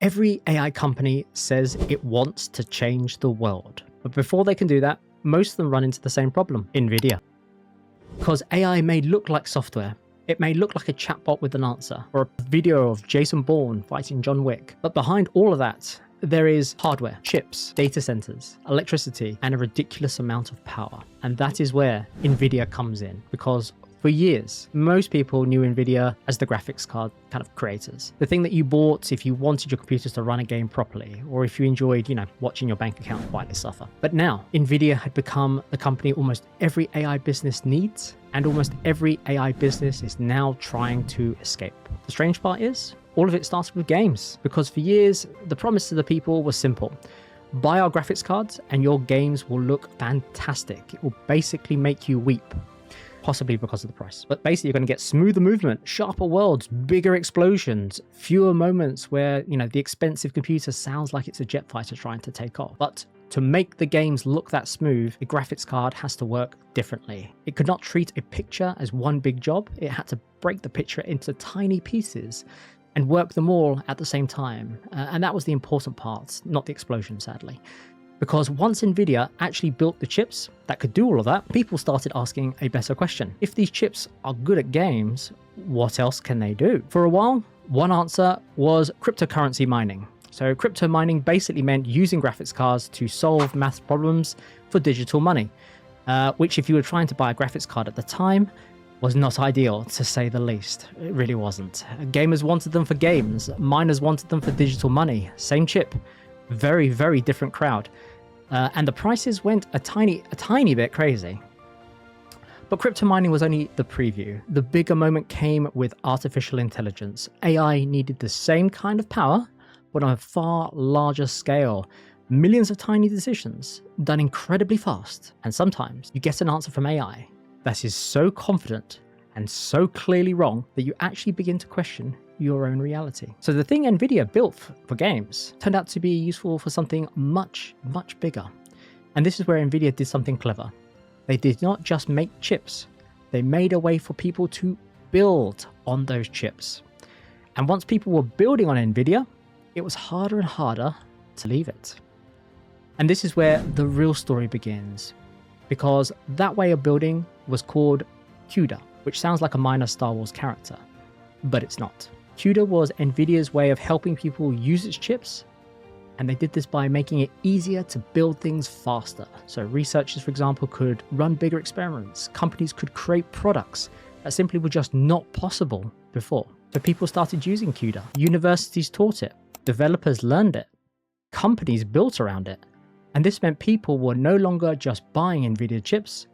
Every AI company says it wants to change the world. But before they can do that, most of them run into the same problem: Nvidia. Because AI may look like software. It may look like a chatbot with an answer, or a video of Jason Bourne fighting John Wick. But behind all of that, there is hardware, chips, data centers, electricity, and a ridiculous amount of power. And that is where Nvidia comes in, because for years, most people knew Nvidia as the graphics card kind of creators. The thing that you bought if you wanted your computers to run a game properly, or if you enjoyed, watching your bank account quietly suffer. But now, Nvidia had become the company almost every AI business needs, and almost every AI business is now trying to escape. The strange part is, all of it started with games, because for years, the promise to the people was simple. Buy our graphics cards and your games will look fantastic. It will basically make you weep. Possibly because of the price. But basically, you're going to get smoother movement, sharper worlds, bigger explosions, fewer moments where, the expensive computer sounds like it's a jet fighter trying to take off. But to make the games look that smooth, the graphics card has to work differently. It could not treat a picture as one big job. It had to break the picture into tiny pieces and work them all at the same time. And that was the important part, not the explosion, sadly. Because once Nvidia actually built the chips that could do all of that, people started asking a better question. If these chips are good at games, what else can they do? For a while, one answer was cryptocurrency mining. So crypto mining basically meant using graphics cards to solve math problems for digital money, which if you were trying to buy a graphics card at the time, was not ideal, to say the least. It really wasn't. Gamers wanted them for games. Miners wanted them for digital money. Same chip. Very, very different crowd. And the prices went a tiny bit crazy. But crypto mining was only the preview. The bigger moment came with artificial intelligence. AI needed the same kind of power, but on a far larger scale. Millions of tiny decisions, done incredibly fast. And sometimes you get an answer from AI that is so confident and so clearly wrong that you actually begin to question your own reality. So the thing Nvidia built for games turned out to be useful for something much, much bigger. And this is where Nvidia did something clever. They did not just make chips, they made a way for people to build on those chips. And once people were building on Nvidia, it was harder and harder to leave it. And this is where the real story begins, because that way of building was called CUDA, which sounds like a minor Star Wars character, but it's not. CUDA was Nvidia's way of helping people use its chips, and they did this by making it easier to build things faster. So researchers, for example, could run bigger experiments. Companies could create products that simply were just not possible before. So people started using CUDA. Universities taught it. Developers learned it. Companies built around it. And this meant people were no longer just buying Nvidia chips.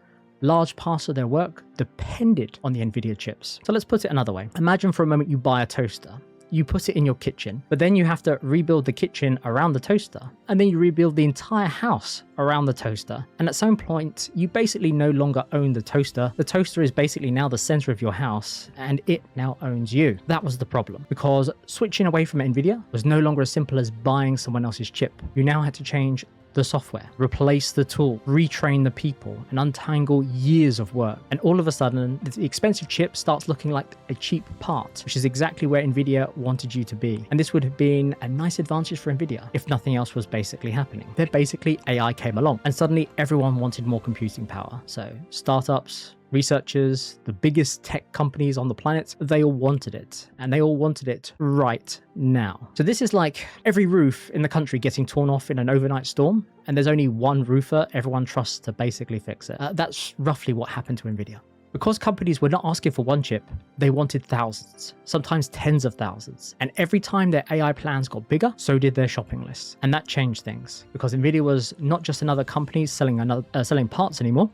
Large parts of their work depended on the Nvidia chips. So let's put it another way. Imagine for a moment you buy a toaster. You put it in your kitchen, but then you have to rebuild the kitchen around the toaster, and then you rebuild the entire house around the toaster. And at some point, you basically no longer own the toaster. The toaster is basically now the center of your house, and it now owns you. That was the problem, because switching away from Nvidia was no longer as simple as buying someone else's chip. You now had to change the software, replace the tool, retrain the people, and untangle years of work. And all of a sudden, the expensive chip starts looking like a cheap part, which is exactly where Nvidia wanted you to be. And this would have been a nice advantage for Nvidia if nothing else was basically happening. Then basically AI came along, and suddenly everyone wanted more computing power. So startups, researchers, the biggest tech companies on the planet, they all wanted it, and they all wanted it right now. So this is like every roof in the country getting torn off in an overnight storm, and there's only one roofer everyone trusts to basically fix it. That's roughly what happened to Nvidia. Because companies were not asking for one chip, they wanted thousands, sometimes tens of thousands. And every time their AI plans got bigger, so did their shopping lists. And that changed things, because Nvidia was not just another company selling parts anymore.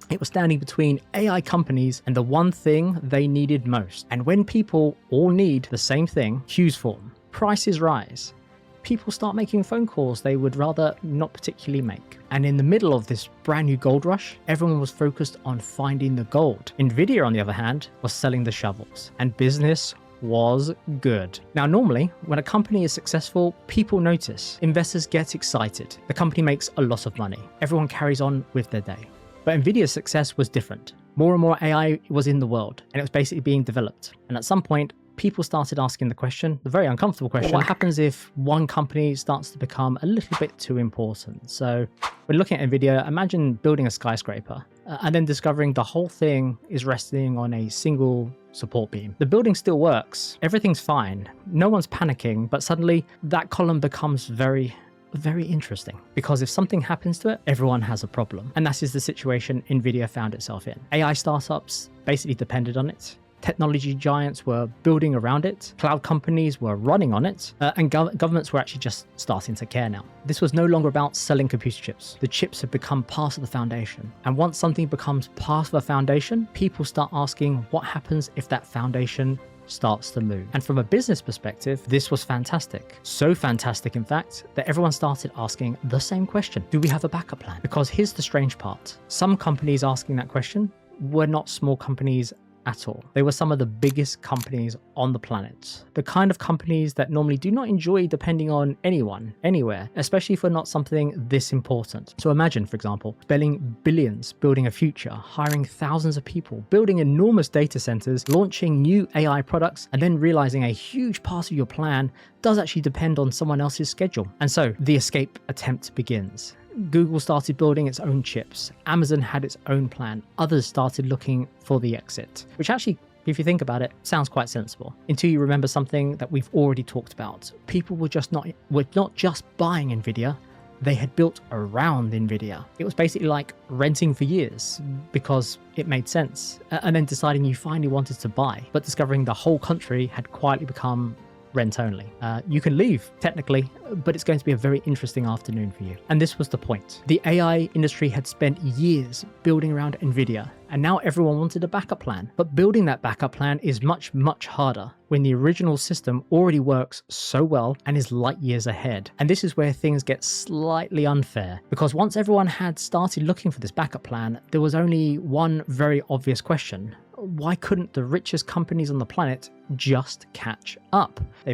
It was standing between AI companies and the one thing they needed most. And when people all need the same thing, queues form, prices rise. People start making phone calls they would rather not particularly make. And in the middle of this brand new gold rush, everyone was focused on finding the gold. Nvidia, on the other hand, was selling the shovels, and business was good. Now, normally, when a company is successful, people notice. Investors get excited. The company makes a lot of money. Everyone carries on with their day. But Nvidia's success was different. More and more AI was in the world, and it was basically being developed. And at some point, people started asking the question, the very uncomfortable question, what happens if one company starts to become a little bit too important? So when looking at Nvidia, imagine building a skyscraper and then discovering the whole thing is resting on a single support beam. The building still works, everything's fine, no one's panicking, but suddenly that column becomes very interesting, because if something happens to it, everyone has a problem. And that is the situation Nvidia found itself in. AI startups basically depended on it. Technology giants were building around it, cloud companies were running on it, and governments were actually just starting to care now. This was no longer about selling computer chips. The chips have become part of the foundation. And once something becomes part of a foundation, people start asking what happens if that foundation starts to move. And from a business perspective, this was fantastic. So fantastic, in fact, that everyone started asking the same question. Do we have a backup plan? Because here's the strange part. Some companies asking that question were not small companies at all. They were some of the biggest companies on the planet. The kind of companies that normally do not enjoy depending on anyone, anywhere, especially for not something this important. So imagine, for example, spending billions building a future, hiring thousands of people, building enormous data centers, launching new AI products, and then realizing a huge part of your plan does actually depend on someone else's schedule. And so the escape attempt begins. Google started building its own chips. Amazon had its own plan. Others started looking for the exit, which actually, if you think about it, sounds quite sensible. Until you remember something that we've already talked about. People were not just buying Nvidia, they had built around Nvidia. It was basically like renting for years because it made sense, and then deciding you finally wanted to buy, but discovering the whole country had quietly become rent only. You can leave technically, but it's going to be a very interesting afternoon for you. And this was the point. The AI industry had spent years building around Nvidia, and now everyone wanted a backup plan. But building that backup plan is much, much harder when the original system already works so well and is light years ahead. And this is where things get slightly unfair, because once everyone had started looking for this backup plan, there was only one very obvious question. Why couldn't the richest companies on the planet just catch up? They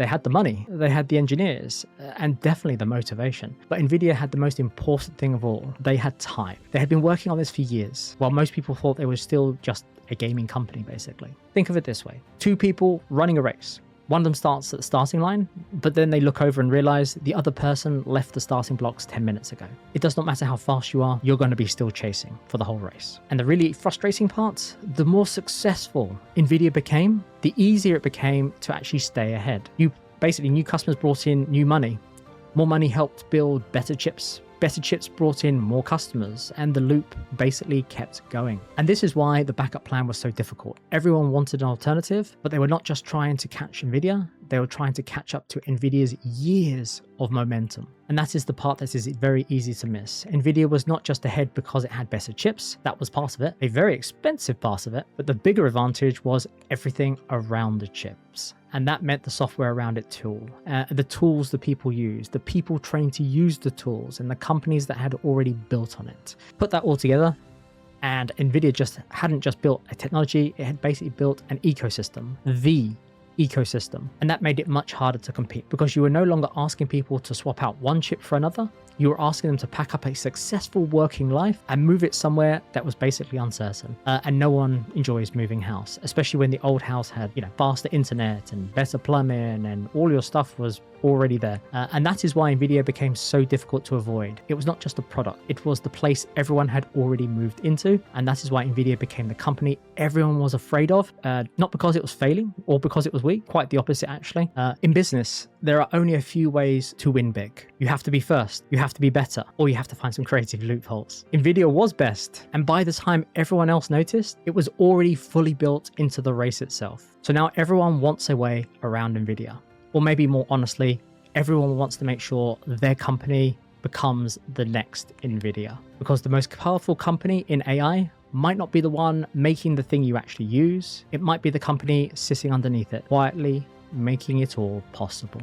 had the money, they had the engineers, and definitely the motivation. But Nvidia had the most important thing of all. They had time. They had been working on this for years, while most people thought they were still just a gaming company, basically. Think of it this way. Two people running a race. One of them starts at the starting line, but then they look over and realize the other person left the starting blocks 10 minutes ago. It does not matter how fast you are, you're going to be still chasing for the whole race. And the really frustrating part, the more successful Nvidia became, the easier it became to actually stay ahead. New customers brought in new money. More money helped build better chips. Better chips brought in more customers, and the loop basically kept going. And this is why the backup plan was so difficult. Everyone wanted an alternative, but they were not just trying to catch Nvidia, they were trying to catch up to Nvidia's years of momentum. And that is the part that is very easy to miss. Nvidia was not just ahead because it had better chips, that was part of it, a very expensive part of it, but the bigger advantage was everything around the chips. And that meant the software around it too, the tools the people use, the people trained to use the tools, and the companies that had already built on it. Put that all together, and Nvidia hadn't just built a technology, it had basically built an ecosystem, the ecosystem. And that made it much harder to compete, because you were no longer asking people to swap out one chip for another. You were asking them to pack up a successful working life and move it somewhere that was basically uncertain. And no one enjoys moving house, especially when the old house had, faster internet and better plumbing, and all your stuff was already there. And that is why Nvidia became so difficult to avoid. It was not just a product, it was the place everyone had already moved into. And that is why Nvidia became the company everyone was afraid of, not because it was failing or because it was weak, quite the opposite actually. In business, there are only a few ways to win big. You have to be first, you have to be better, or you have to find some creative loopholes. Nvidia was best, and by the time everyone else noticed, it was already fully built into the race itself. So now everyone wants a way around Nvidia. Or maybe more honestly, everyone wants to make sure their company becomes the next Nvidia. Because the most powerful company in AI might not be the one making the thing you actually use. It might be the company sitting underneath it, quietly making it all possible.